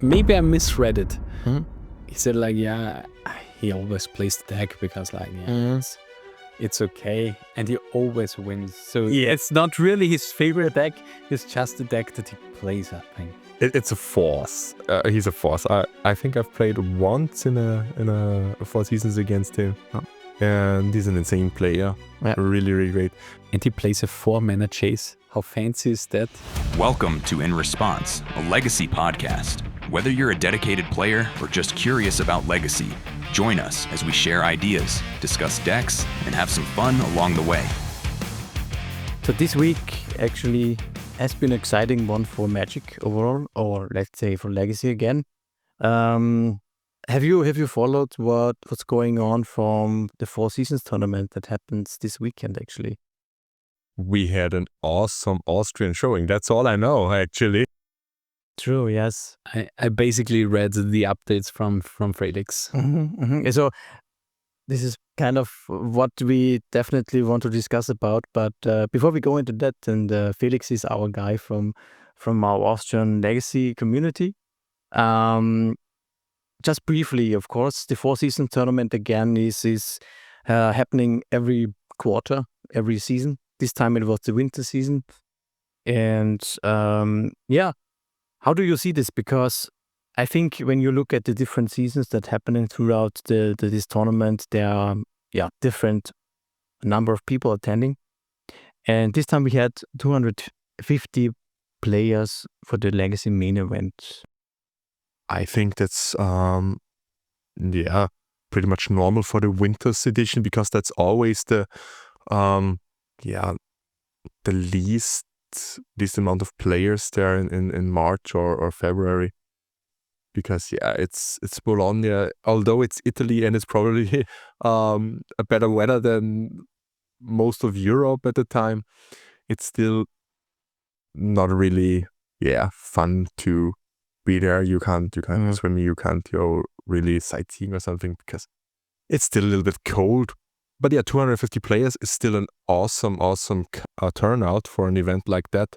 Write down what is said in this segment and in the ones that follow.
maybe I misread it. Mhm. He said like, yeah, he always plays the deck because like, yeah, it's okay, and he always wins. So yeah, it's not really his favorite deck. It's just the deck that he plays, I think. It's a force. He's a force. I think I've played once in a 4 seasons against him, and he's an insane player. Yeah. Really, really great. And he plays a 4-mana chase. How fancy is that? Welcome to In Response, a Legacy podcast. Whether you're a dedicated player or just curious about Legacy, join us as we share ideas, discuss decks, and have some fun along the way. So this week actually has been an exciting one for Magic overall, or let's say for Legacy again. Have you followed what's going on from the 4 Seasons tournament that happens this weekend actually? We had an awesome Austrian showing. That's all I know, actually. True, yes. I basically read the updates from Felix. So this is kind of what we definitely want to discuss about. But before we go into that, and Felix is our guy from our Austrian Legacy community. Just briefly, of course, the 4 Seasons tournament again is happening every quarter, every season. This time it was the winter season. And how do you see this? Because I think when you look at the different seasons that happening throughout this tournament, there are different number of people attending. And this time we had 250 players for the Legacy main event. I think that's pretty much normal for the Winters edition, because that's always the least amount of players there in March or February, because it's Bologna, although it's Italy and it's probably a better weather than most of Europe at the time. It's still not really fun to be there. You can't swim, you can't go really sightseeing or something because it's still a little bit cold. But 250 players is still an awesome turnout for an event like that.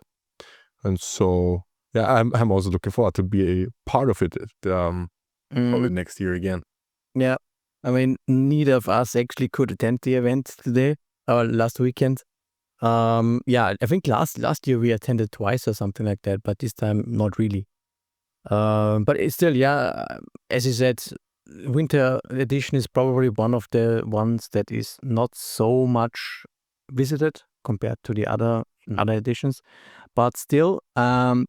And so, I'm also looking forward to be a part of it probably next year again. Yeah, I mean, neither of us actually could attend the event today or last weekend. I think last year we attended twice or something like that, but this time not really. But it's still, as you said, winter edition is probably one of the ones that is not so much visited compared to the other editions. But still, I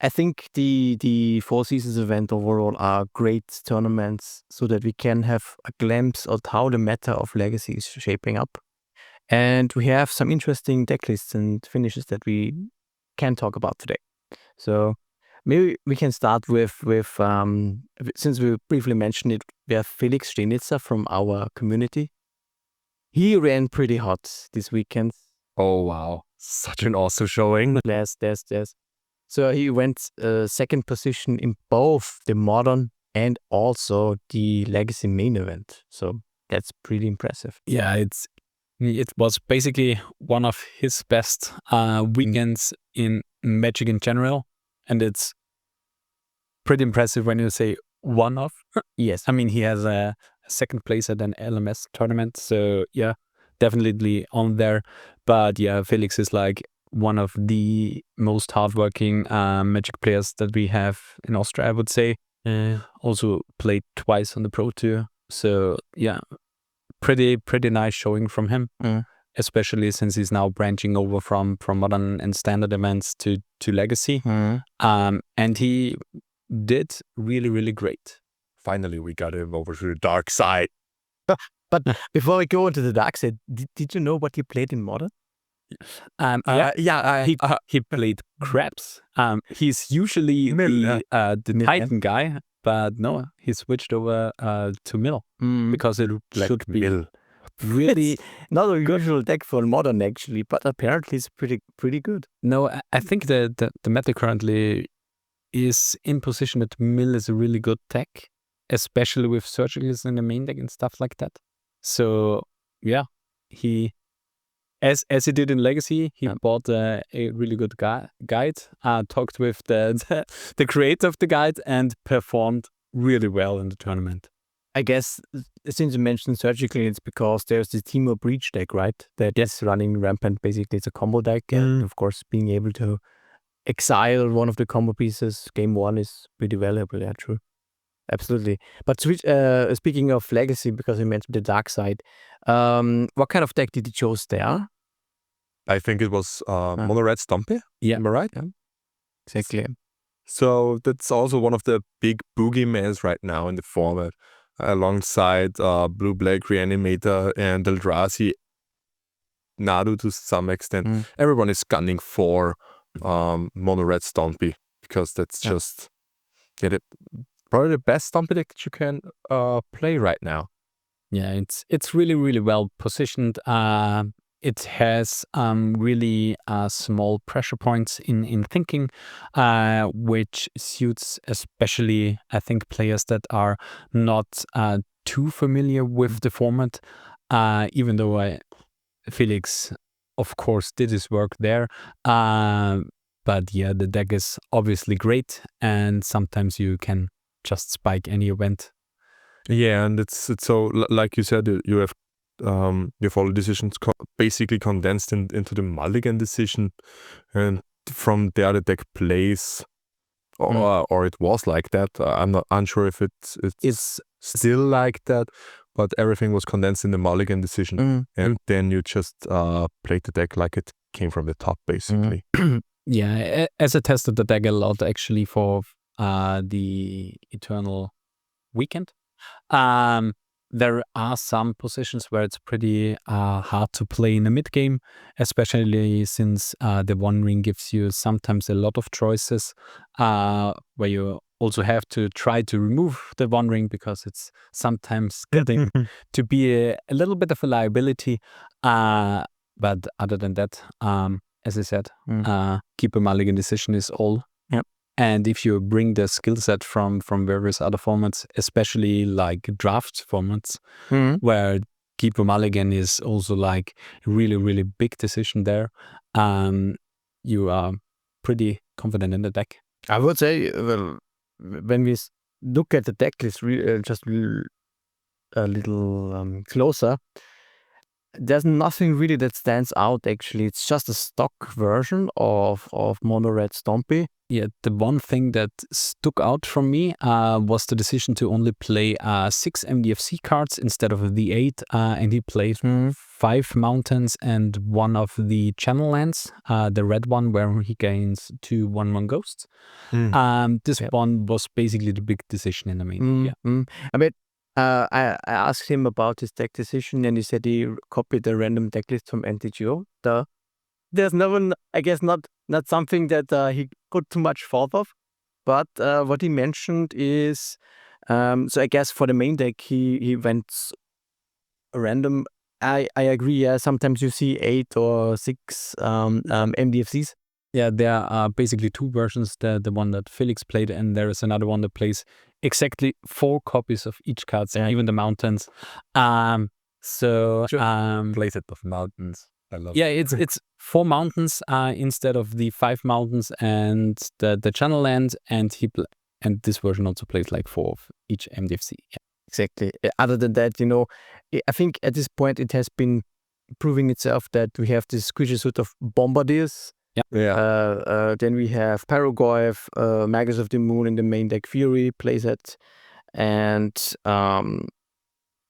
think the 4 Seasons event overall are great tournaments so that we can have a glimpse of how the meta of Legacy is shaping up. And we have some interesting deck lists and finishes that we can talk about today. So maybe we can start with since we briefly mentioned it, we have Felix Stenitzer from our community. He ran pretty hot this weekend. Oh, wow. Such an awesome showing. Yes. So he went second position in both the Modern and also the Legacy main event. So that's pretty impressive. Yeah, it was basically one of his best weekends in Magic in general. And it's pretty impressive when you say one of. Yes. I mean, he has a second place at an LMS tournament. So definitely on there. But Felix is like one of the most hardworking Magic players that we have in Austria, I would say. Also played twice on the Pro Tour. So pretty nice showing from him. Especially since he's now branching over from Modern and Standard events to Legacy. And he did really, really great. Finally, we got him over to the dark side. But before we go into the dark side, did you know what he played in Modern? He played Krebs. He's usually the Titan guy, but no, he switched over to Mill because it should be Mill. Really not a usual deck for Modern actually, but apparently it's pretty good. No, I think the meta currently is in position that Mill is a really good deck, especially with Surgicals in the main deck and stuff like that. So he as he did in Legacy, he bought a really good guide, talked with the creator of the guide, and performed really well in the tournament. I guess since you mentioned surgically, it's because there's the Teemo Breach deck, right? That is running rampant. Basically, it's a combo deck, and of course, being able to exile one of the combo pieces game one is pretty valuable. Yeah, true. Absolutely. But speaking of Legacy, because you mentioned the dark side, what kind of deck did you choose there? I think it was Mono-Red Stompy. Yeah. Am I right? Yeah. Exactly. So that's also one of the big boogeymans right now in the format, alongside Blue-Black Reanimator and Eldrazi, Nadu to some extent. Everyone is gunning for Mono-Red Stompy because that's just probably the best Stompy deck that you can play right now. Yeah, it's really, really well positioned. It has really small pressure points in thinking, which suits especially, I think, players that are not too familiar with the format, even though Felix, of course, did his work there. But yeah, the deck is obviously great, and sometimes you can just spike any event. Yeah, and it's so like you said, you have all the decisions basically condensed into the mulligan decision, and from there the deck plays, or it was like that. I'm not unsure if it's still like that, but everything was condensed in the mulligan decision, and then you just played the deck like it came from the top, basically. Yeah, as I tested the deck a lot actually for the Eternal Weekend. There are some positions where it's pretty hard to play in the mid game, especially since the One Ring gives you sometimes a lot of choices, where you also have to try to remove the One Ring because it's sometimes getting to be a little bit of a liability. But other than that, as I said, keep a mulligan decision is all. Yep. And if you bring the skill set from various other formats, especially like draft formats, where Keeper Mulligan is also like a really, really big decision there, you are pretty confident in the deck. I would say, well, when we look at the deck list just a little closer, there's nothing really that stands out actually. It's just a stock version of Mono-Red Stompy. Yeah, the one thing that stuck out from me was the decision to only play 6 MDFC cards instead of the 8, and he played 5 mountains and 1 of the channel lands, the red one where he gains 2 1/1 ghosts. This one was basically the big decision in the main. I mean, I asked him about his deck decision, and he said he copied a random deck list from NTGO. There's no one, I guess, not something that he put too much thought of. But what he mentioned is, so I guess for the main deck, he went random. I agree. Yeah, sometimes you see 8 or 6 MDFCs. Yeah, there are basically 2 versions. The one that Felix played, and there is another one that plays exactly 4 copies of each card, even the mountains. Plated of mountains. I love. Yeah, it's 4 mountains instead of the 5 mountains and the channel land, and and this version also plays like 4 of each MDFC. Yeah. Exactly. Other than that, I think at this point it has been proving itself that we have this squishy suit of Bombardiers. Yeah. Then we have Paragoyf, Magus of the Moon in the main deck, Fury playset, and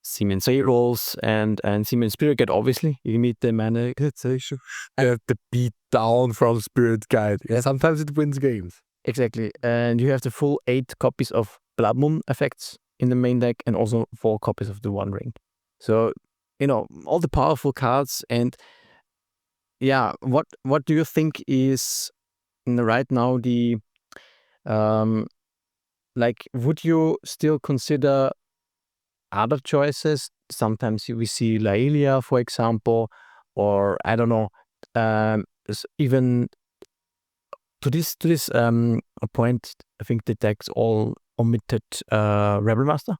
Siemens Rolls and Siemens Spirit Guide. Obviously, you need the mana. I have to beat down from Spirit Guide. Yeah, sometimes it wins games. Exactly. And you have the full 8 copies of Blood Moon effects in the main deck, and also 4 copies of the One Ring. So, all the powerful cards. And yeah, what do you think is right now the would you still consider other choices? Sometimes we see Laelia, for example, or I don't know, even to this point, I think the decks all omitted Rebel Master.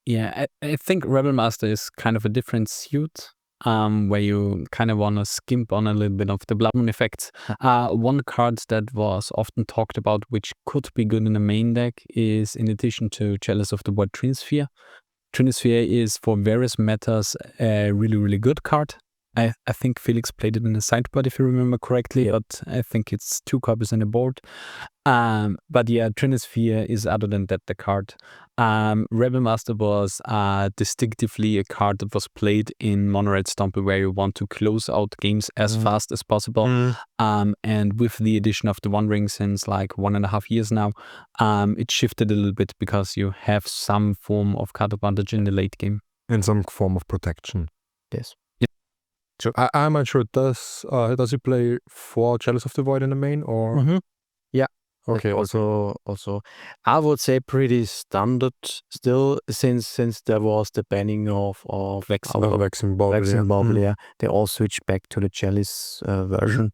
Yeah, I think Rebel Master is kind of a different suit. where you kind of want to skimp on a little bit of the Blood Moon effects. One card that was often talked about, which could be good in the main deck, is in addition to Chalice of the Void, Trinisphere. Trinisphere is for various metas a really, really good card. I think Felix played it in the sideboard, if you remember correctly, but I think it's 2 copies on the board. But yeah, Trinisphere is, other than that, the card. Rebel Master was distinctively a card that was played in Mono-Red Stompy, where you want to close out games as fast as possible. And with the addition of the One Ring since like 1.5 years now, it shifted a little bit because you have some form of card advantage in the late game. In some form of protection. Yes. So I'm not sure, does he play for Chalice of the Void in the main, or? Yeah. Okay. Also, I would say pretty standard still, since there was the banning of Vexing Bauble, yeah. They all switched back to the Chalice version,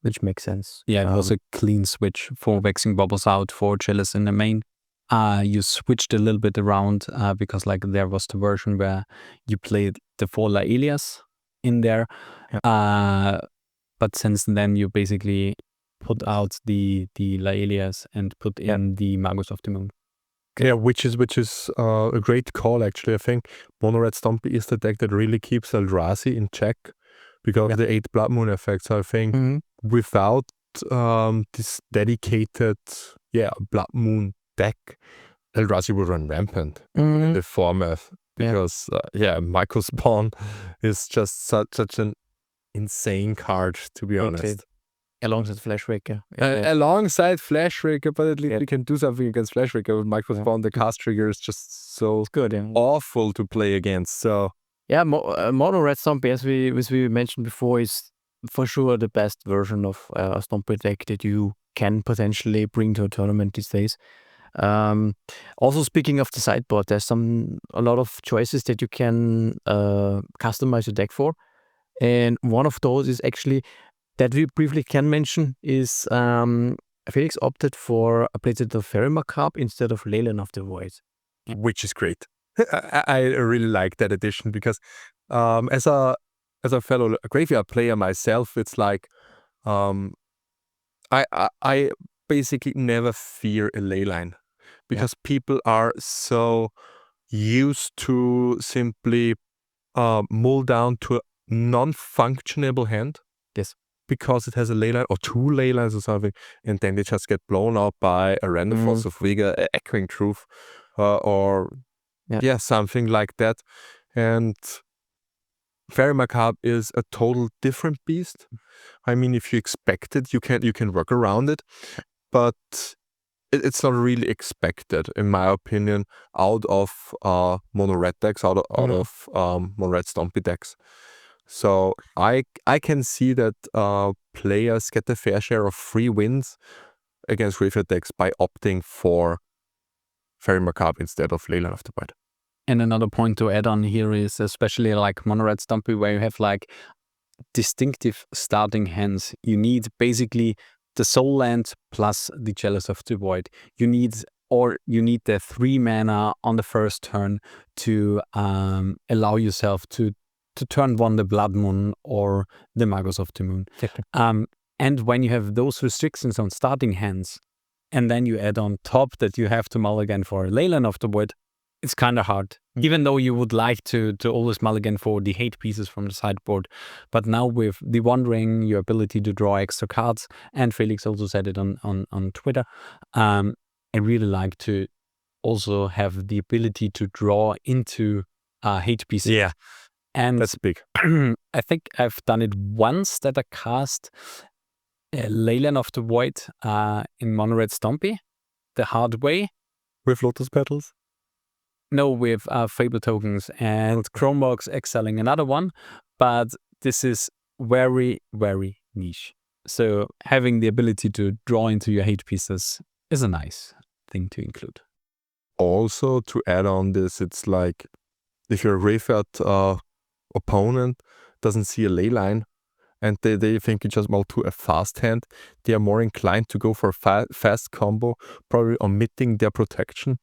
which makes sense. Yeah, it was a clean switch for Vexing Bubbles out for Chalice in the main. You switched a little bit around because like there was the version where you played the 4 Laelias in there. But since then you basically put out the Laelias and put in the Magus of the Moon. Yeah, which is a great call, actually. I think Mono-Red Stompy is the deck that really keeps Eldrazi in check because of the 8 Blood Moon effects. I think without this dedicated Blood Moon deck, Eldrazi would run rampant in the format. Because Micro Spawn is just such an insane card, to be honest. Alongside Flashbreaker. Alongside Flashbreaker, but at least we can do something against Flashbreaker. With Micro Spawn, the cast trigger is just so awful to play against. So Mono-Red Stompy, as we mentioned before, is for sure the best version of a Stompy deck that you can potentially bring to a tournament these days. Also, speaking of the sideboard, there's a lot of choices that you can customize your deck for, and one of those is actually that we briefly can mention is Felix opted for a playset of Fairy Macabre instead of Leyline of the Void, which is great. I really like that addition because as a fellow graveyard player myself, it's like I basically never fear a Leyline. Because people are so used to simply mull down to a non-functionable hand. Yes. Because it has a Leyline or 2 Leylines or something, and then they just get blown out by a random Force of Vigor, Echoing Truth, or something like that. And Fairy Macabre is a total different beast. I mean, if you expect it, you can work around it, but it's not really expected, in my opinion, out of Mono-Red decks, out of Mono-Red Stompy decks. So I can see that players get a fair share of free wins against graveyard decks by opting for Fairy Macabre instead of Leyline of the Void. And another point to add on here is especially like Mono-Red Stompy, where you have like distinctive starting hands. You need basically the Soul Land plus the Chalice of the Void. You need the 3 mana on the first turn to allow yourself to turn 1 the Blood Moon or the Magus of the Moon. And when you have those restrictions on starting hands, and then you add on top that you have to mulligan for a Leyline of the Void, it's kind of hard. Even though you would like to always mulligan for the hate pieces from the sideboard. But now with the One Ring, your ability to draw extra cards, and Felix also said it on Twitter, I really like to also have the ability to draw into hate pieces. Yeah, and that's big. I think I've done it once that I cast Leyline of the Void in Mono-Red Stompy, the hard way. With Lotus Petals? No, with Fable tokens and Chromebox excelling another one, but this is very, very niche. So having the ability to draw into your hate pieces is a nice thing to include. Also, to add on this, it's like if your graveyard opponent doesn't see a Leyline and they think you just mull to a fast hand, they are more inclined to go for a fast combo, probably omitting their protection.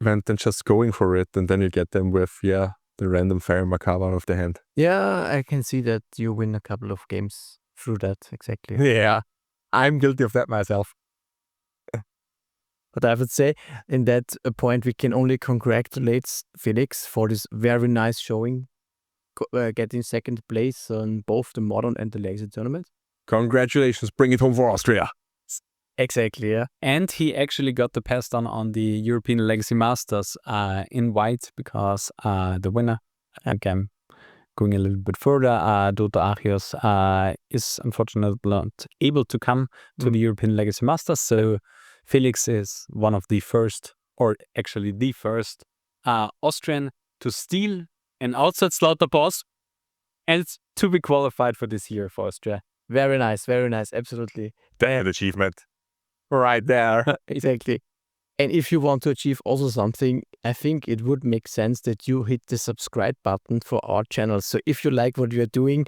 Than just going for it, and then you get them with the the random fairy macabre out of the hand. Yeah, I can see that you win a couple of games through that, exactly. Yeah, I'm guilty of that myself. But I would say in that point, we can only congratulate Felix for this very nice showing, getting second place on both the Modern and the Legacy tournament. Congratulations, bring it home for Austria. Exactly, yeah. And he actually got the pass down on the European Legacy Masters in white because the winner, again, going a little bit further, Dota Achios is unfortunately not able to come to the European Legacy Masters. So Felix is one of the first, or actually the first, Austrian to steal an outside slaughter boss and to be qualified for this year for Austria. Very nice, absolutely. That achievement. Right there. Exactly. And if you want to achieve also something, I think it would make sense that you hit the subscribe button for our channel. So if you like what we are doing,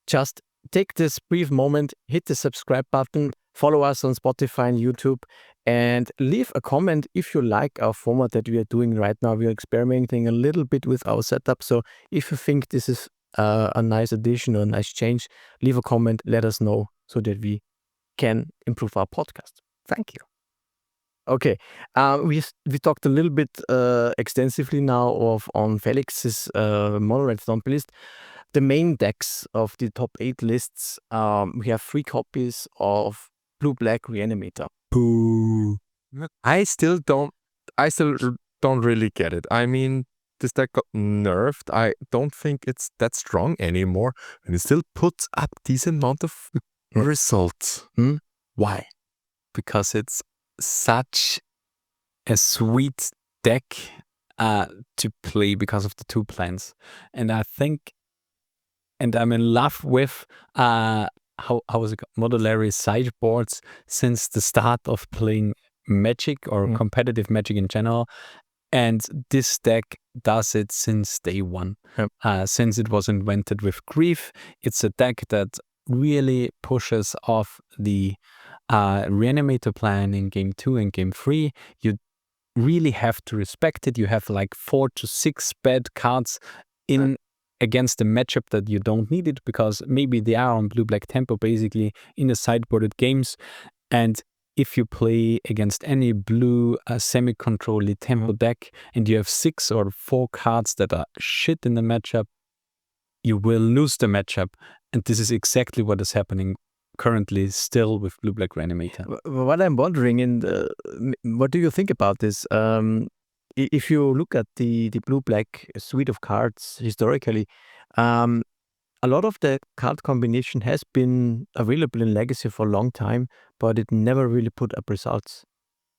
just take this brief moment, hit the subscribe button, follow us on Spotify and YouTube, and leave a comment if you like our format that we are doing right now. We are experimenting a little bit with our setup. So if you think this is a nice addition or a nice change, leave a comment, let us know so that we can improve our podcast. Thank you. Okay, we talked a little bit extensively now on Felix's Mono-Red Stompy list. The main decks of the top 8 lists, we have 3 copies of Blue-Black Reanimator. Boo. I still don't really get it. I mean, this deck got nerfed. I don't think it's that strong anymore, and it still puts up decent amount of results. Why? Because it's such a sweet deck to play because of the 2 plans. And I think, and I'm in love with how is it called? Modulary sideboards since the start of playing Magic or competitive Magic in general. And this deck does it since day one. Since it was invented with Grief, it's a deck that really pushes off the Reanimator plan in game 2 and game 3. You really have to respect it. You have like 4 to 6 bad cards in against the matchup that you don't need it because maybe they are on blue-black tempo basically in the sideboarded games. And if you play against any blue semi-controlly tempo deck and you have 6 or 4 cards that are shit in the matchup, you will lose the matchup. And this is exactly what is happening currently still with Blue-Black Reanimator. What I'm wondering, what do you think about this? If you look at the Blue-Black suite of cards historically, a lot of the card combination has been available in Legacy for a long time, but it never really put up results.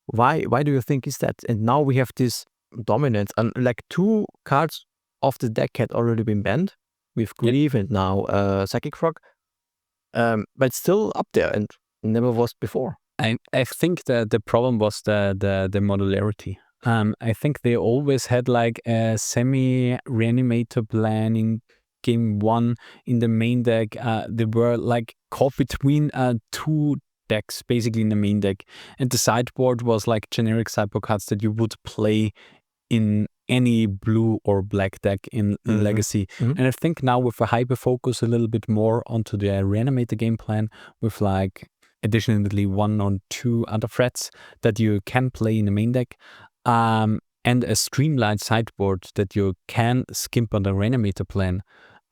Why do you think is that? And now we have this dominance, and like 2 cards of the deck had already been banned with Grief and now Psychic Frog. But still up there and never was before. I think the problem was the modularity. I think they always had like a semi-reanimator plan in game 1 in the main deck. They were like caught between 2 decks basically in the main deck. And the sideboard was like generic sideboard cards that you would play in any blue or black deck in Legacy. And I think now with a hyper focus a little bit more onto the Reanimator game plan with like additionally 1 or 2 other threats that you can play in the main deck and a streamlined sideboard that you can skimp on the Reanimator plan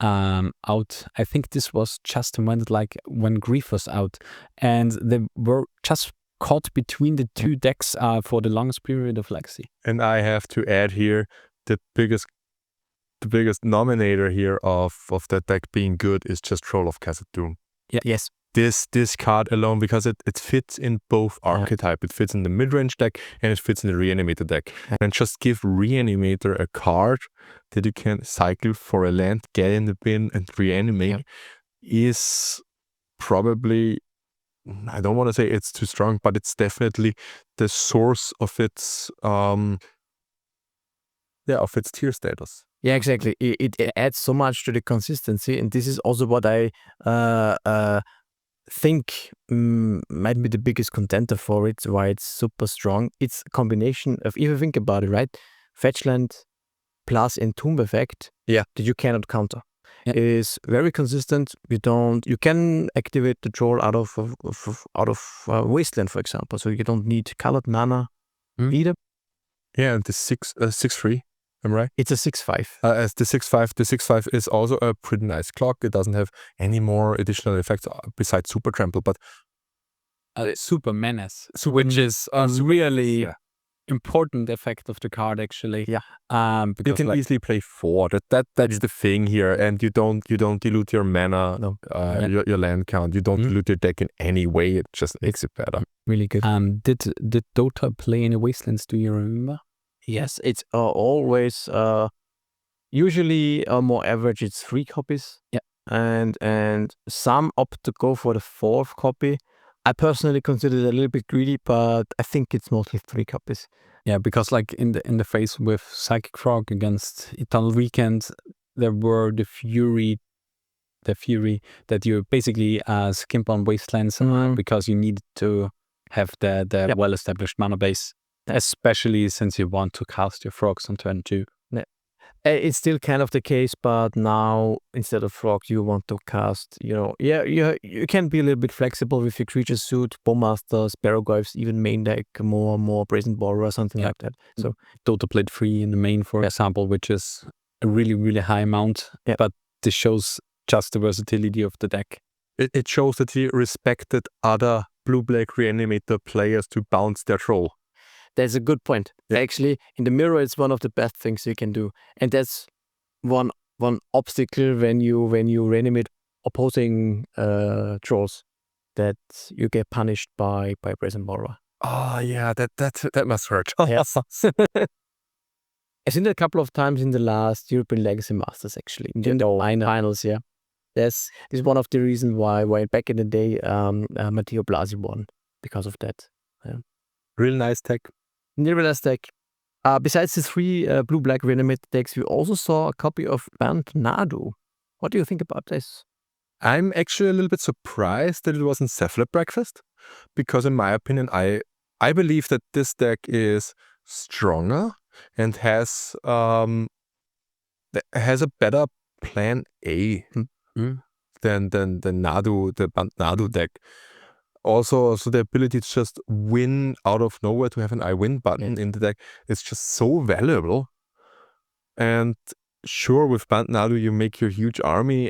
out. I think this was just invented like when Grief was out and they were just caught between the 2 decks for the longest period of Legacy. And I have to add here the biggest nominator here of that deck being good is just Troll of Khazad-dûm. Yeah. Yes. This card alone, because it fits in both archetype. It fits in the mid-range deck and it fits in the Reanimator deck. And just give Reanimator a card that you can cycle for a land, get in the bin and reanimate is probably, I don't want to say it's too strong, but it's definitely the source of its tier status. Yeah, exactly. It adds so much to the consistency, and this is also what I think might be the biggest contender for it, why it's super strong. It's a combination of, if you think about it, right? Fetchland plus Entomb effect Yeah. that you cannot counter. Yeah. It is very consistent. You can activate the troll out of Wasteland, for example. So you don't need colored mana either. Yeah, and the 6/3. Am I right? It's a 6/5. As the 6/5, the 6/5 is also a pretty nice clock. It doesn't have any more additional effects besides Super Trample, but Super Menace, which is a really important effect of the card actually. Yeah. you Because can like, easily play 4. That's the thing here, and you don't dilute your mana, No. your land count. You don't dilute your deck in any way. It just makes it better. Really good. did Dota play any Wastelands? Do you remember? Yes, it's always usually more average. It's 3 copies. Yeah. And some opt to go for the 4th copy. I personally consider it a little bit greedy, but I think it's mostly 3 copies. Yeah, because like in the phase with Psychic Frog against Eternal Weekend, there were the Fury that you basically skimp on Wastelands because you needed to have the well-established mana base, especially since you want to cast your frogs on turn 2. It's still kind of the case, but now instead of frog, you want to cast, you can be a little bit flexible with your creature suit, Bowmaster, Sparrowglyphs, even main deck, more Brazen Borer or something like that. So Dota played 3 in the main, for example, which is a really, really high amount, but this shows just the versatility of the deck. It shows that he respected other Blue-Black Reanimator players to bounce their troll. That's a good point. Yeah. Actually, in the mirror, it's one of the best things you can do, and that's one obstacle when you reanimate opposing trolls, that you get punished by Brazen Borer. Oh yeah, that must hurt. Yes. I've seen it a couple of times in the last European Legacy Masters, actually, in the finals. Yeah, this is one of the reasons why back in the day, Matteo Blasi won because of that. Yeah. Real nice tech. Nevertheless, deck. Besides the 3 Blue-Black Reanimator decks, we also saw a copy of Bernd Nadu. What do you think about this? I'm actually a little bit surprised that it wasn't Cephalid Breakfast, because in my opinion, I believe that this deck is stronger and has a better plan A than Nadu, the Bernd Nadu deck. Also, the ability to just win out of nowhere, to have an I win button in the deck, is just so valuable. And sure, with Bernd Nadu you make your huge army,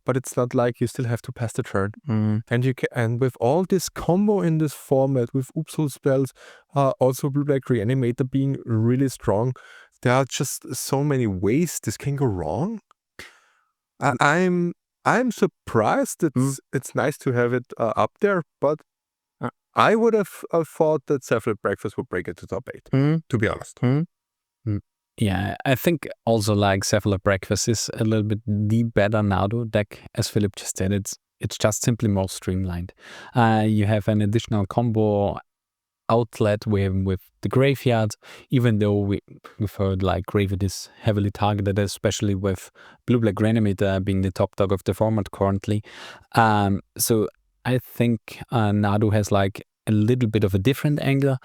but it's not like you still have to pass the turn. And with all this combo in this format, with Upsul spells, also Blue-Black Reanimator being really strong, there are just so many ways this can go wrong. I'm surprised. It's nice to have it up there, but I would have thought that Cephalid Breakfast would break it to top 8, to be honest. Yeah, I think also like Cephalid Breakfast is a little bit the better Nadu deck, as Philipp just said. It's just simply more streamlined. You have an additional combo outlet with the Graveyard, even though we've heard like Graveyard is heavily targeted, especially with Blue-Black Reanimator being the top dog of the format currently. So I think Nadu has like a little bit of a different angle,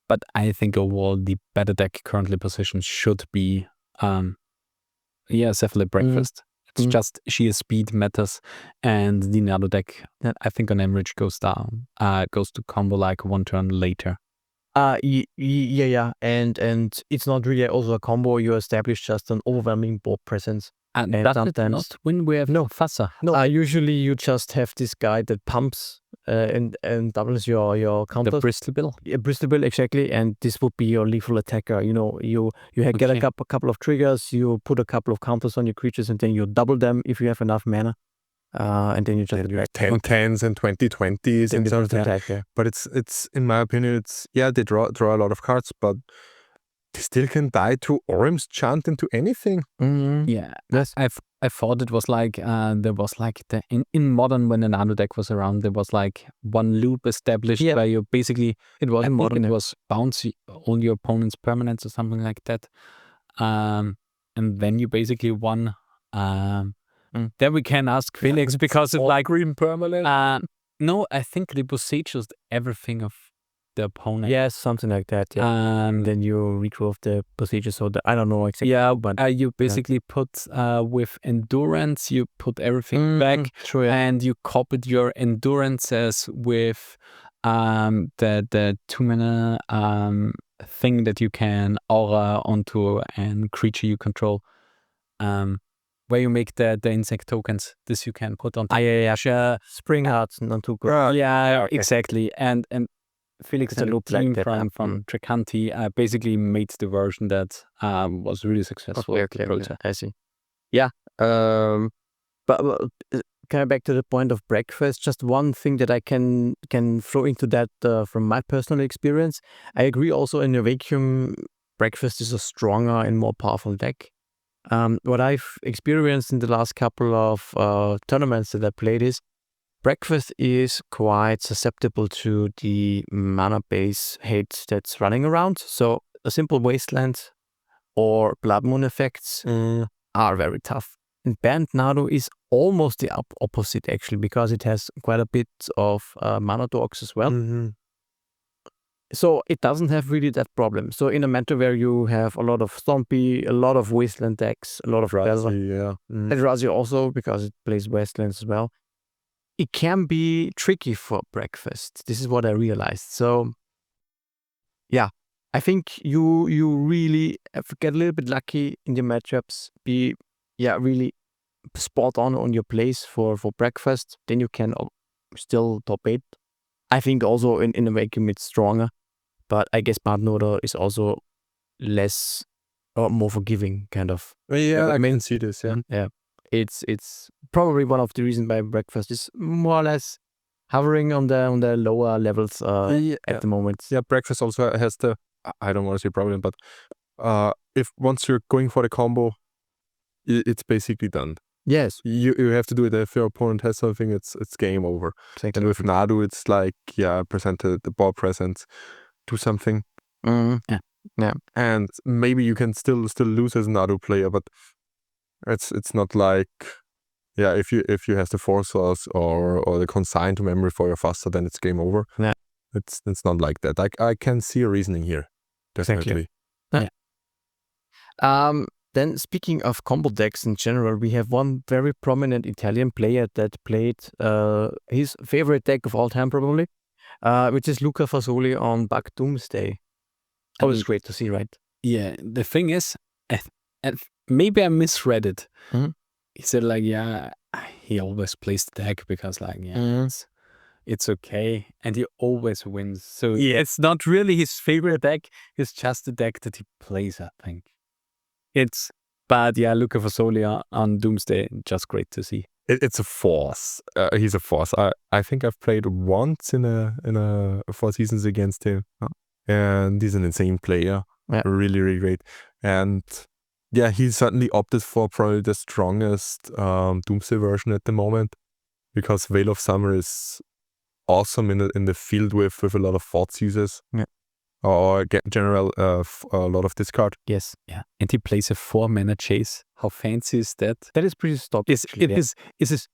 but I think overall the better deck currently positioned should be Cephalid Breakfast. It's just sheer speed matters, and the Nadu deck, I think on average goes to combo like 1 turn later. Yeah, and it's not really also a combo. You establish just an overwhelming board presence. And does it not when we have Fusser? No, usually you just have this guy that pumps and doubles your counters. The Bristol Bill? Yeah, Bristol Bill, exactly. And this would be your lethal attacker. You get a couple of triggers, you put a couple of counters on your creatures, and then you double them if you have enough mana. And then you just 10/10s and 20/20s and sort of that. But it's in my opinion, they draw a lot of cards, but they still can die to Orim's Chant into anything. Yeah, yes. I thought it was like there was like in Modern, when the Nadu deck was around, there was like one loop established where you basically it was bounce all your opponent's permanents or something like that, and then you basically won. Then we can ask Felix because it's like green permanent. No, I think it was just everything of the opponent. Yes, something like that. Yeah. And then you regrowth the procedure. So I don't know exactly. Yeah, but you basically put with endurance, you put everything back, true, yeah. and you coupled your endurances with the 2-mana thing that you can aura onto a creature you control. Where you make the insect tokens, this you can put on. Yeah. Spring Hearts, not too good. Yeah, exactly. And Felix It's a and the loop like team that, from Trekanti basically made the version that was really successful. Okay. I see. Yeah. But coming back to the point of breakfast, just one thing that I can throw into that from my personal experience. I agree also in your vacuum, breakfast is a stronger and more powerful deck. What I've experienced in the last couple of tournaments that I played is breakfast is quite susceptible to the mana base hate that's running around. So a simple wasteland or blood moon effects are very tough. And Banned Nado is almost the opposite actually, because it has quite a bit of mana dogs as well. So it doesn't have really that problem. So in a meta where you have a lot of Stompy, a lot of Wasteland decks, a lot of Eldrazi, Eldrazi also, because it plays Wastelands as well, it can be tricky for breakfast. This is what I realized. So yeah, I think you really have to get a little bit lucky in your matchups, be really spot on your plays for breakfast. Then you can still top 8. I think also in a vacuum it's stronger. But I guess Banned Nado is also less or more forgiving, kind of. Yeah, I can see this. Yeah, Yeah. It's probably one of the reasons why breakfast is more or less hovering on the lower levels at the moment. Yeah, breakfast also has the, I don't want to say problem, but if once you're going for the combo, it's basically done. Yes, you have to do it. If your opponent has something, it's game over. exactly. And with Nado, it's like present the ball presence, do something. Yeah. And maybe you can still lose as a Nado player, but it's not like if you have the force source or the consign to memory for your faster, then it's game over. Yeah. It's not like that. I can see a reasoning here. Definitely. Exactly. Yeah. Then speaking of combo decks in general, we have one very prominent Italian player that played his favorite deck of all time probably, which is Luca Fasoli on Bug Doomsday. Always great to see, right? Yeah, the thing is, and maybe I misread it. He said like, he always plays the deck because like, it's okay, and he always wins. So it's not really his favorite deck. It's just the deck that he plays, I think. But Luca Fasoli on Doomsday, just great to see. It's a force. He's a force. I think I've played once in a 4 seasons against him, and he's an insane player. Yeah. Really, really great. And he certainly opted for probably the strongest Doomsday version at the moment, because Veil of Summer is awesome in the field with a lot of thoughts users. Yeah. Or general a lot of discard. Yes. Yeah. And he plays a 4-mana chase. How fancy is that? That is pretty stop. Is it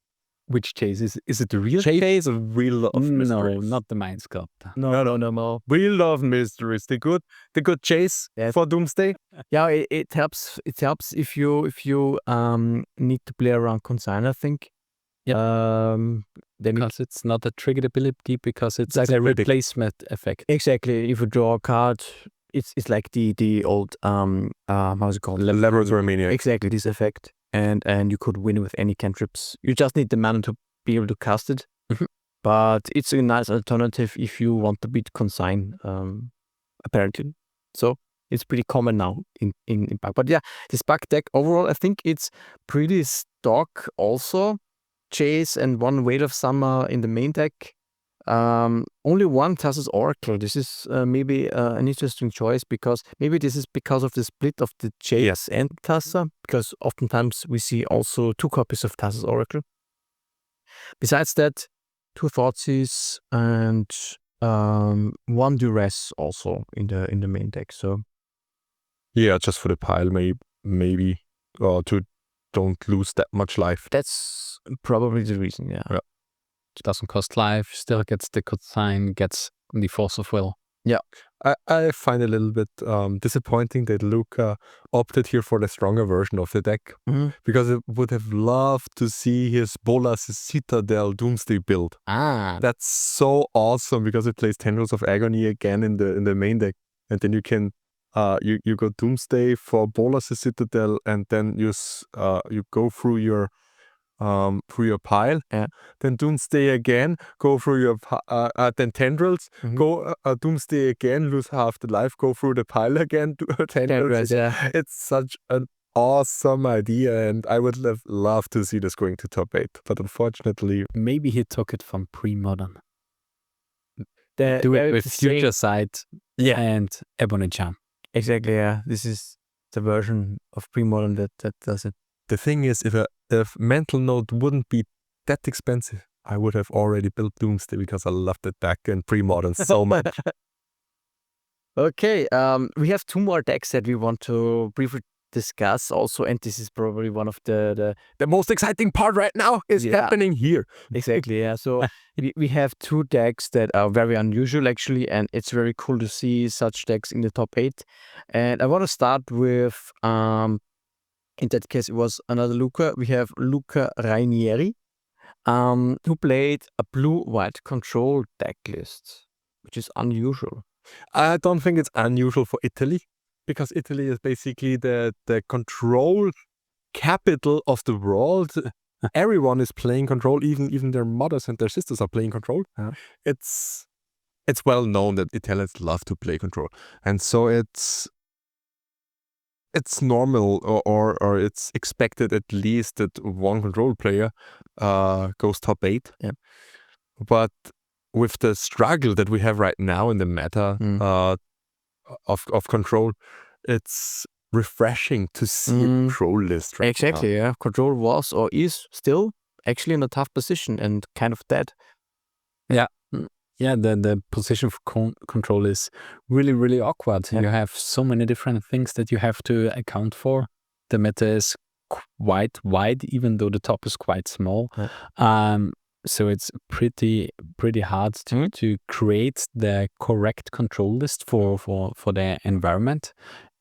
which chase? Is it the real chase or Wheel of Mysteries? No, not the Mind Sculptor. No. Wheel of Mysteries. The good chase for Doomsday. Yeah, it helps. It helps if you need to play around consign, I think. Yeah. Because it's not a triggered ability, because it's like a replacement effect. Exactly. If you draw a card, it's like the old how's it called? Laboratory Maniac. Exactly, this effect. And you could win with any cantrips. You just need the mana to be able to cast it. But it's a nice alternative if you want to beat consign, apparently. So it's pretty common now in Bug. But this Bug deck overall, I think it's pretty stock also. Chase and 1 Veil of Summer in the main deck. Only 1 Thassa's Oracle. This is maybe an interesting choice, because maybe this is because of the split of the Chase and Thassa, because oftentimes we see also 2 copies of Thassa's Oracle. Besides that, 2 Thoughtseize and 1 Duress also in the main deck. So just for the pile, maybe or to don't lose that much life. That's probably the reason. Yeah. It doesn't cost life, still gets the consign, gets the force of will. Yeah. I find it a little bit disappointing that Luca opted here for the stronger version of the deck, because I would have loved to see his Bolas Citadel Doomsday build. That's so awesome, because it plays Tendrils of Agony again in the main deck, and then you can you go Doomsday for Bolas Citadel, and then you go through your pile, then Doomsday again, go through your then Tendrils, go Doomsday again, lose half the life, go through the pile again, Tendrils. It's such an awesome idea, and I would have loved to see this going to top 8, but unfortunately, maybe he took it from pre-modern. Do it with Future Sight and Ebony Charm. Exactly, yeah. This is the version of pre-modern that does it. The thing is, if Mental Note wouldn't be that expensive, I would have already built Doomsday, because I love the deck in pre-modern so much. Okay, we have 2 more decks that we want to briefly discuss also, and this is probably one of the most exciting part right now is happening here. Exactly, yeah. So we have 2 decks that are very unusual actually, and it's very cool to see such decks in the top 8. And I want to start with in that case, it was another Luca. We have Luca Rainieri, who played a blue-white control deck list, which is unusual. I don't think it's unusual for Italy, because Italy is basically the control capital of the world. Everyone is playing control, even their mothers and their sisters are playing control. It's well known that Italians love to play control, and so it's normal or it's expected at least that one control player goes top 8. But with the struggle that we have right now in the meta of control, it's refreshing to see a control list right Exactly, now. yeah. Control was or is still actually in a tough position and kind of dead. Yeah, the position for control is really, really awkward. You have so many different things that you have to account for. The meta is quite wide, even though the top is quite small. So it's pretty hard to create the correct control list for the environment.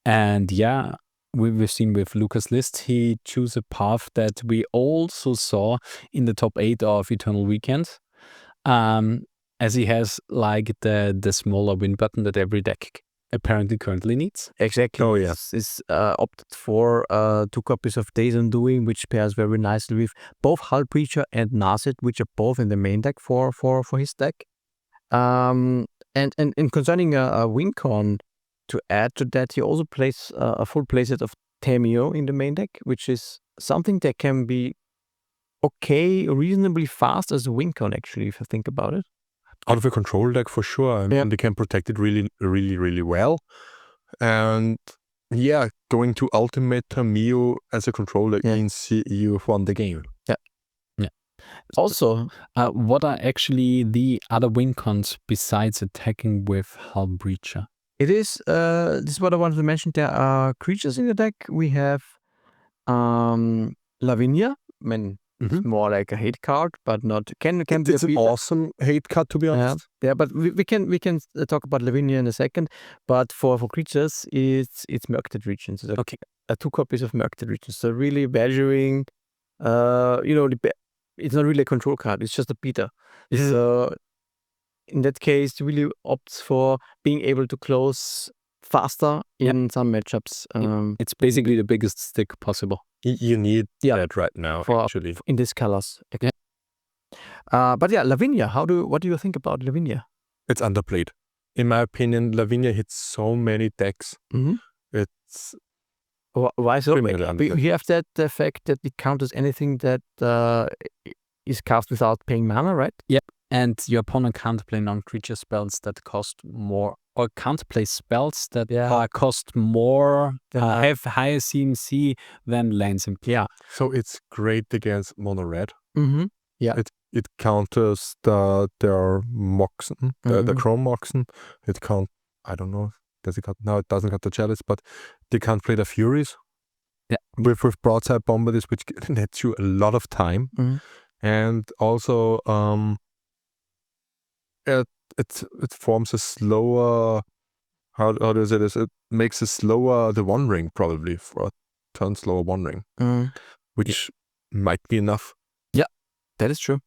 And yeah, we've seen with Luca's list, he chose a path that we also saw in the top 8 of Eternal Weekend. As he has like the smaller win button that every deck apparently currently needs. Exactly. Oh, yeah. Is opted for 2 copies of Days Undoing, which pairs very nicely with both Hull Breacher and Narset, which are both in the main deck for his deck. And concerning a WinCon, to add to that, he also plays a full playset of Tameo in the main deck, which is something that can be reasonably fast as a WinCon actually, if you think about it. Out of a control deck for sure, and they can protect it really, really, really well. And yeah, going to Ultimate Tameo as a control deck means you've won the game. Also, what are actually the other win cons besides attacking with Hull Breacher? It is, this is what I wanted to mention. There are creatures in the deck. We have Lavinia. I mean, it's more like a hate card, but not can be an awesome hate card, to be honest. Yeah, but we can talk about Lavinia in a second. But for creatures, it's Murktide Regions. So 2 copies of Murktide Regions. So really valuing, it's not really a control card. It's just a beta. So in that case, really opts for being able to close faster in some matchups. It's basically the biggest stick possible. You need that right now, actually. In these colors. But yeah, Lavinia, what do you think about Lavinia? It's underplayed. In my opinion, Lavinia hits so many decks. It's... Why so? You have that effect that it counters anything that is cast without paying mana, right? Yep. And your opponent can't play non-creature spells that cost more, or can't play spells that cost more, have higher CMC than lands in play. So it's great against Mono-Red. Yeah. It counters their Moxen, the Chrome Moxen. It can't, I don't know, does it count? No, it doesn't count the Chalice, but they can't play the Furies. Yeah. With Broadside Bombardist, which nets you a lot of time. And also, it forms a slower. How does it? It makes a slower the one ring probably for a turn slower one ring, which might be enough. Yeah, that is true.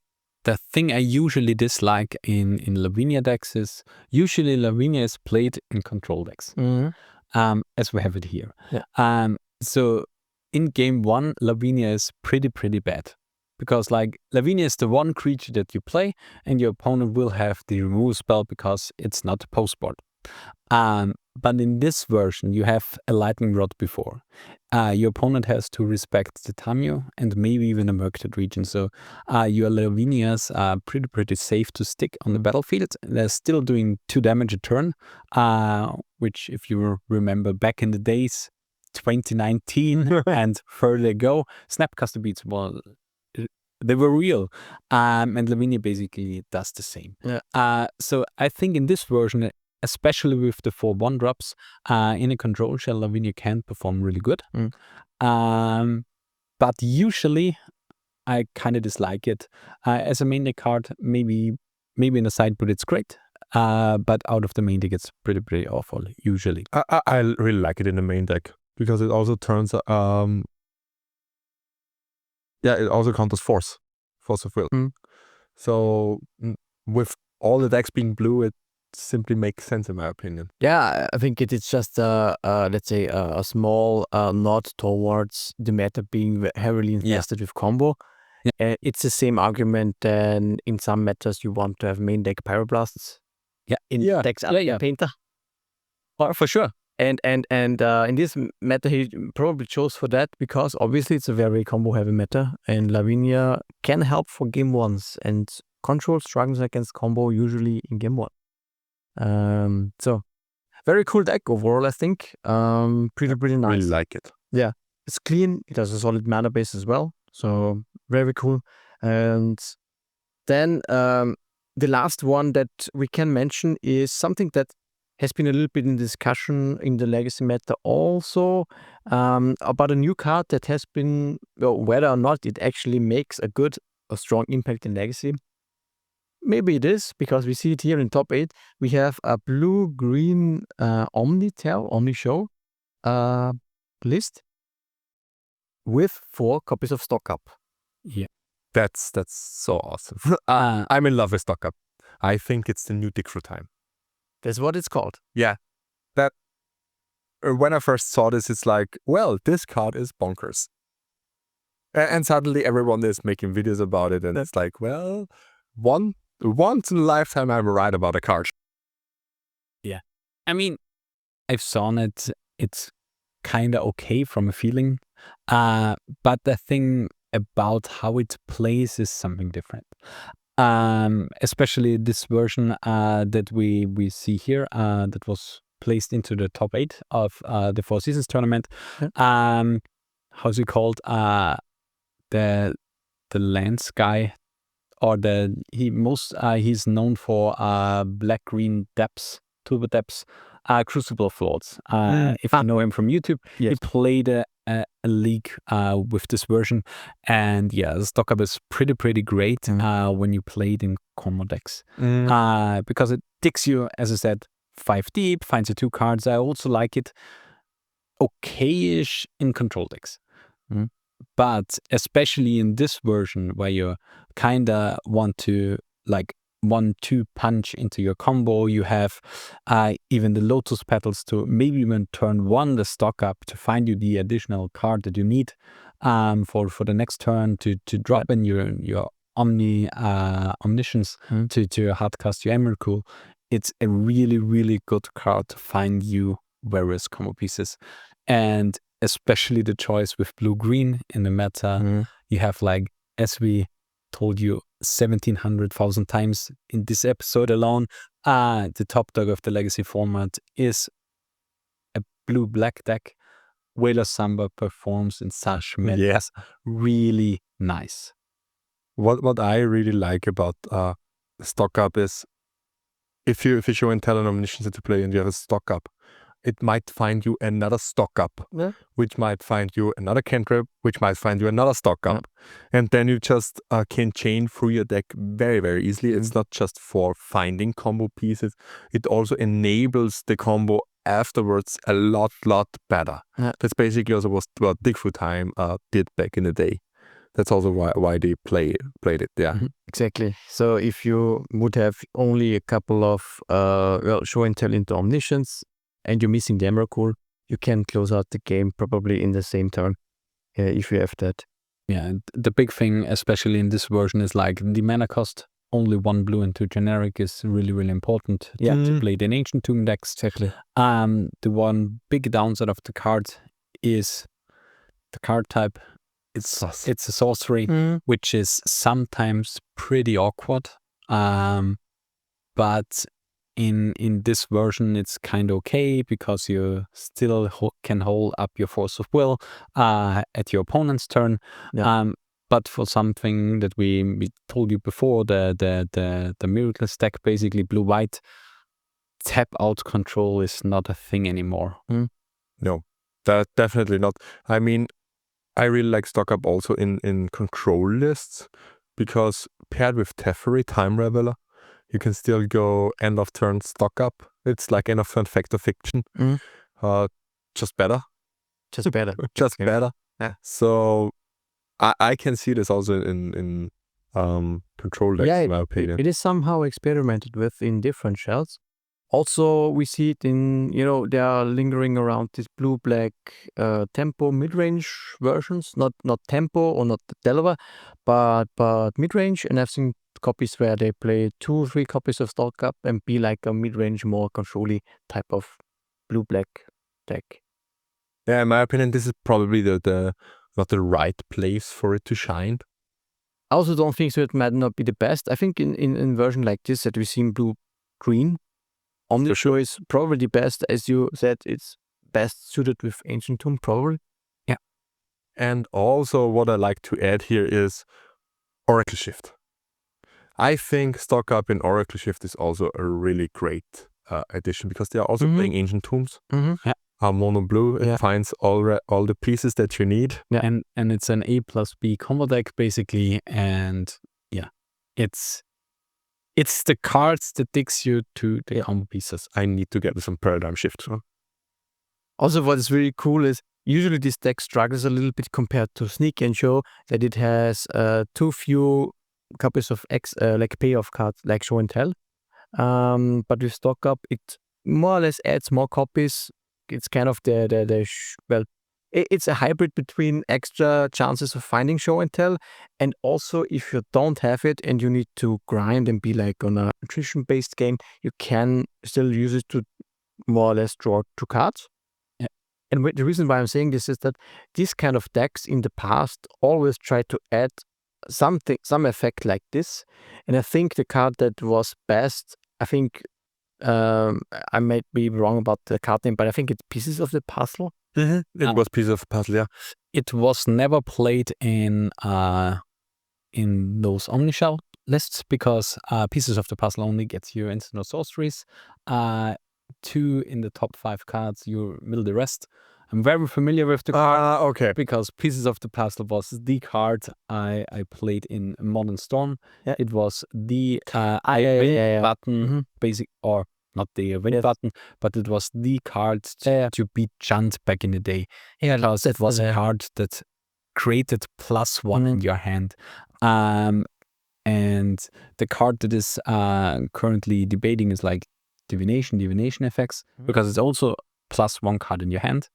The thing I usually dislike in Lavinia decks is usually Lavinia is played in control decks, as we have it here. Yeah. So in game 1, Lavinia is pretty bad because like Lavinia is the one creature that you play, and your opponent will have the remove spell because it's not a post board. But in this version, you have a lightning rod before. Your opponent has to respect the Tamio and maybe even a Murktide region. So your Lavinias are pretty safe to stick on the battlefield. They're still doing 2 damage a turn, which if you remember back in the days, 2019 and further ago, Snapcaster beats, well, they were real. And Lavinia basically does the same. Yeah. So I think in this version, especially with the 4 1-drops, in a control shell, Lavinia can perform really good. But usually, I kind of dislike it. As a main deck card, maybe in a sideboard it's great, but out of the main deck it's pretty awful, usually. I really like it in the main deck, because it also turns... it also counters force of will. So, with all the decks being blue, it simply makes sense in my opinion. Yeah, I think it's just let's say a small nod towards the meta being heavily invested with combo. It's the same argument that in some metas you want to have main deck Pyroblasts. In decks Painter. For sure. And in this meta he probably chose for that because obviously it's a very combo heavy meta, and Lavinia can help for game 1s, and control struggles against combo usually in game 1. So very cool deck overall, I think. Pretty nice. Really like it. Yeah, it's clean. It has a solid mana base as well, so very cool. And then the last one that we can mention is something that has been a little bit in discussion in the Legacy meta also, about a new card that has been, well, whether or not it actually makes a strong impact in Legacy. Maybe it is, because we see it here in top 8. We have a Blue-Green Omnishow list with 4 copies of Stock Up. Yeah. That's so awesome. I'm in love with Stock Up. I think it's the new Dick through time. That's what it's called. Yeah. That when I first saw this, it's like, well, this card is bonkers. And suddenly everyone is making videos about it, and it's like, well, once in a lifetime I'm right about a card. Yeah. I mean, I've seen it. It's kind of okay from a feeling. But the thing about how it plays is something different. Especially this version that we see here, that was placed into the top 8 of the 4 Seasons tournament. How's it called? The Lance guy, or he's known for Black-Green Depths, Turbo Depths, Crucible of Lords. If you know him from YouTube, he played a league with this version, and the Stock Up is pretty great when you play it in combo decks, because it digs you, as I said, 5 deep, finds you 2 cards. I also like it okay-ish in control decks. But especially in this version, where you kinda want to like 1-2 punch into your combo, you have even the Lotus Petals to maybe even turn 1 the Stock Up to find you the additional card that you need for the next turn to drop in your Omniscience to hardcast your Emrakul. It's a really good card to find you various combo pieces, and especially the choice with blue-green in the meta. You have, like, as we told you 1,700,000 times in this episode alone, the top dog of the Legacy format is a blue-black deck. Whaler Samba performs in such metas really nice. What I really like about Stock Up is if you show Intel and Omniscience to play and you have a Stock Up, it might find you another stock up, which might find you another cantrip, which might find you another stock up. And then you just can chain through your deck very, very easily. It's not just for finding combo pieces. It also enables the combo afterwards a lot better. That's basically also what Dig Through Time did back in the day. That's also why they played it. Exactly. So if you would have only a couple of show and tell into Omniscience and you're missing the Emrakul, you can close out the game probably in the same turn if you have that. Yeah, the big thing, especially in this version, is like the mana cost. Only 1 blue and 2 generic is really, really important to play the Ancient Tomb decks. Exactly. The one big downside of the card is the card type. It's a sorcery, which is sometimes pretty awkward. But in this version, it's kind of okay because you still can hold up your Force of Will at your opponent's turn. But for something that we told you before, the Miracle stack, basically blue-white, tap out control is not a thing anymore. No, that definitely not. I mean, I really like stock up also in control lists because paired with Teferi, Time Reveler, you can still go end of turn stock up. It's like end of turn Factor Fiction. Just better. Just better. Just better. Yeah. So I can see this also in control decks, in my opinion. It is somehow experimented with in different shells. Also, we see it in, they are lingering around this blue-black tempo mid-range versions, not tempo or not Delver, but mid-range. And I've seen copies where they play 2 or 3 copies of stock up and be like a mid-range, more control-y type of blue-black deck. Yeah, in my opinion, this is probably the not the right place for it to shine. I also don't think so. It might not be the best. I think in version like this that we see in Blue-Green Omnishow is probably the best. As you said, it's best suited with Ancient Tomb, probably. Yeah. And also what I like to add here is Oracle Shift. I think stock up in Oracle Shift is also a really great addition because they are also playing Ancient Tombs. Mono blue, it finds all the pieces that you need. Yeah, and it's an A+B combo deck basically, and it's the cards that takes you to the combo pieces. I need to get some Paradigm Shift. Also, what is really cool is usually this deck struggles a little bit compared to Sneak and Show, that it has too few copies of like payoff cards like Show and Tell. But with stock up, it more or less adds more copies. It's kind of it's a hybrid between extra chances of finding Show and Tell, and also if you don't have it and you need to grind and be like on a attrition-based game, you can still use it to more or less draw 2 cards. Yeah. And the reason why I'm saying this is that these kind of decks in the past always try to add some effect like this. And I think the card that was best, I think I might be wrong about the card name, but I think it's Pieces of the Puzzle. It was Pieces of the Puzzle, yeah. It was never played in those Omnishow lists because Pieces of the Puzzle only gets you instant or sorceries. 2 in the top 5 cards, you middle the rest. I'm very familiar with the card. Okay. Because Pieces of the Puzzle was the card I played in Modern Storm. Yeah. It was the win button, basic, or not the win button, but it was the card to beat Junt back in the day. Yeah, because it was a card that created +1 in your hand. And the card that is currently debating is like divination effects, because it's also +1 card in your hand.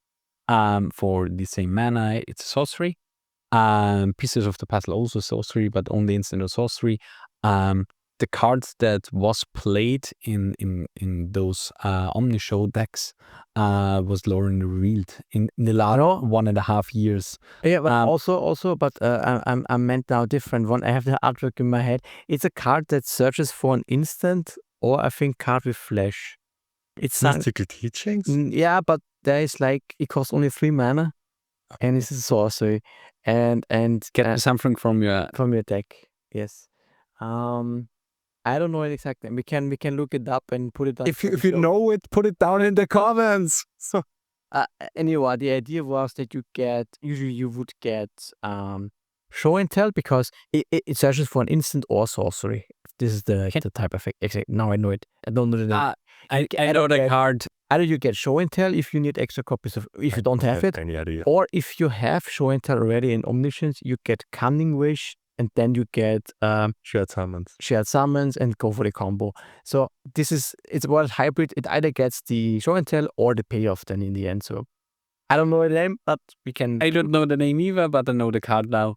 For the same mana, it's a sorcery. Pieces of the Puzzle also sorcery, but only instant or sorcery. The cards that was played in those Omnishow decks was Lauren revealed in the last 1.5 years. Yeah, but also, but I meant now different one. I have the artwork in my head. It's a card that searches for an instant, or I think card with flash. It's Mystical Teachings? Yeah, but there is like, it costs only 3 mana, and it's a sorcery, and Get something from your deck. Yes. I don't know it exactly. We can look it up and put it on. If you know it, put it down in the comments. So Anyway, the idea was that usually you would get show and tell because it searches for an instant or sorcery. This is the type of exactly. Now I know it. I don't know the name. I know the card. Either you get show and tell if you need extra copies of if you don't have it, any idea? or if you have show and tell already in Omniscience, you get Cunning Wish, and then you get Shared summons and go for the combo. So it's about hybrid. It either gets the show and tell or the payoff then in the end. So I don't know the name, but we can. I don't know the name either, but I know the card now.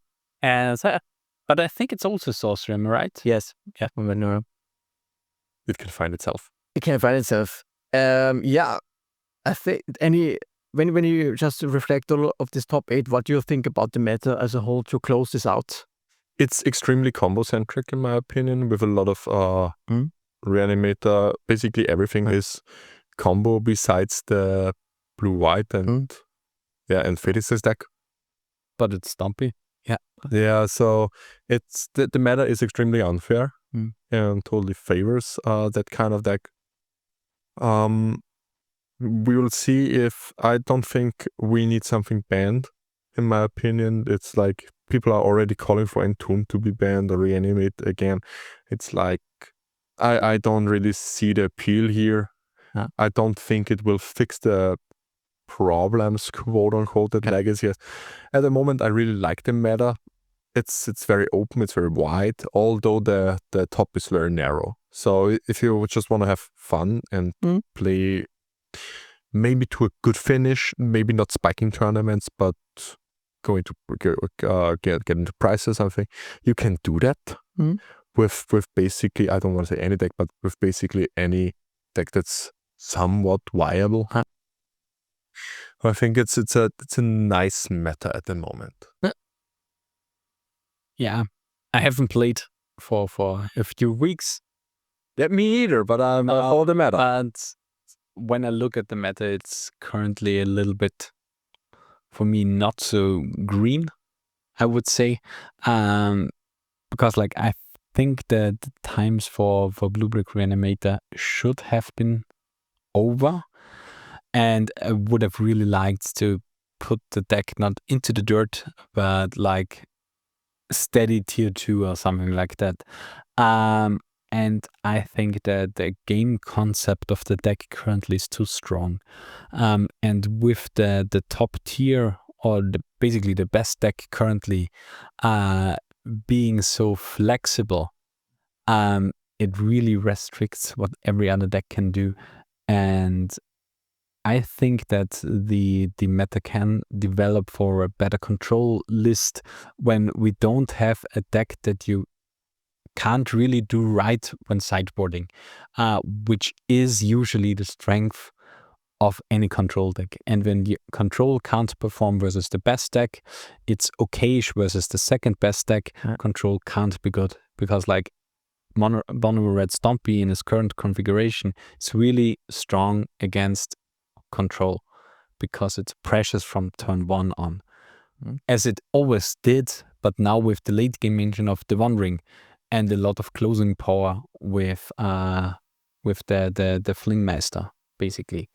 But I think it's also sorcery, am I right? Yes. Yeah. It can find itself. It can find itself. Yeah. I think when you just reflect all of this top 8, what do you think about the meta as a whole to close this out? It's extremely combo centric in my opinion, with a lot of Reanimator. Basically everything is combo besides the blue-white and and Felix's deck. But it's Stompy. Yeah, so it's the meta is extremely unfair and totally favors that kind of deck. We will see. If I don't think we need something banned. In my opinion, it's like people are already calling for Entomb to be banned or Reanimate again. It's like I don't really see the appeal here. I don't think it will fix the problems, quote unquote, that Legacy has. At the moment, I really like the meta. It's very open, it's very wide, although the top is very narrow. So if you just want to have fun and play maybe to a good finish, maybe not spiking tournaments, but going to get into prize or something, you can do that with basically, I don't want to say any deck, but with basically any deck that's somewhat viable. I think it's a nice meta at the moment. Yeah, I haven't played for a few weeks. Yeah, me either, but I'm all the meta. But when I look at the meta, it's currently a little bit, for me, not so green, I would say. Because like I think that the times for Blue-Black Reanimator should have been over. And I would have really liked to put the deck not into the dirt, but like steady tier 2 or something like that. And I think that the game concept of the deck currently is too strong. And with the top tier, or basically the best deck currently being so flexible, it really restricts what every other deck can do. And I think that the meta can develop for a better control list when we don't have a deck that you can't really do right when sideboarding, which is usually the strength of any control deck. And when the control can't perform versus the best deck, it's okayish versus the second best deck. Control can't be good, because like Mono-Red Stompy in his current configuration is really strong against control because it pressures from turn 1 on, as it always did, but now with the late game engine of the One Ring and a lot of closing power with the Flingmaster, basically.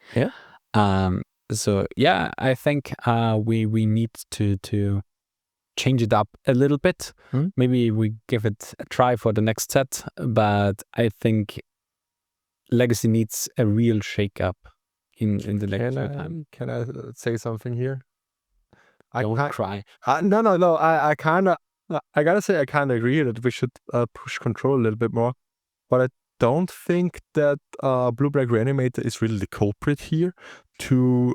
So yeah, I think we need to change it up a little bit. Maybe we give it a try for the next set, but I think Legacy needs a real shake-up in the next time. Can I say something here? Don't cry. No. I gotta say I kind of agree that we should push control a little bit more, but I don't think that Blue-Black Reanimator is really the culprit here to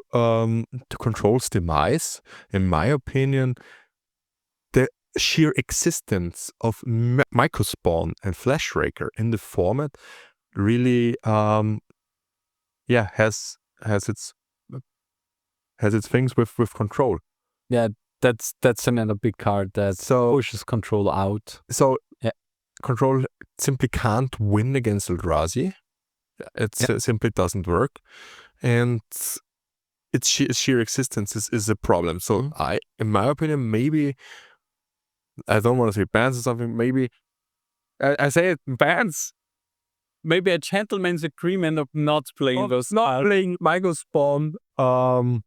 Control's demise. In my opinion, the sheer existence of Microspawn and Flashraker in the format really has its things with Control. Yeah, that's another big card that pushes Control out. So Control simply can't win against Eldrazi. It simply doesn't work, and its sheer existence is a problem. So in my opinion, maybe, I don't want to say bans or something, maybe I say it bans. maybe a gentleman's agreement of not playing those. Not playing Michael Spawn would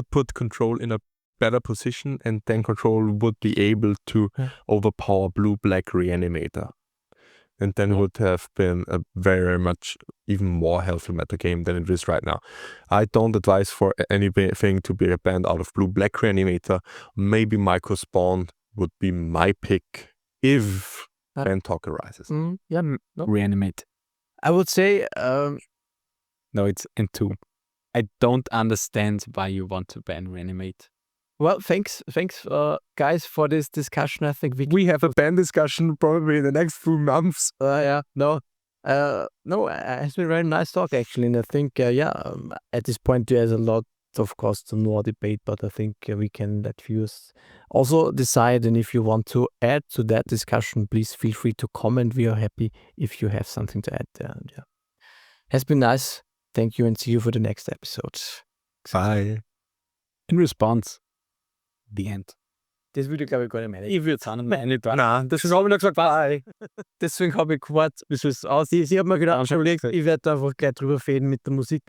put Control in a better position, and then Control would be able to overpower Blue-Black Reanimator. And then would have been a very much even more healthy metagame than it is right now. I don't advise for anything to be banned out of Blue-Black Reanimator. Maybe Michael Spawn would be my pick if ban talk arises. Reanimate. I would say No, it's in 2. I don't understand why you want to ban Reanimate. well, thanks guys for this discussion. I think We have a ban discussion probably in the next few months. it has been a very nice talk actually, and I think at this point there's a lot, of course, to more debate, but I think we can let viewers also decide. And if you want to add to that discussion, please feel free to comment. We are happy if you have something to add there. And has been nice. Thank you, and see you for the next episode. Bye. In response, the end. Das würde, glaube ich, gar nicht meine. Ich würde es auch nicht meine. Nein, Deswegen habe ich noch gesagt, bye. Deswegen habe ich gewartet, bis es aussieht. Sie haben mir gedacht, ich werde einfach gleich drüber fäden mit der Musik.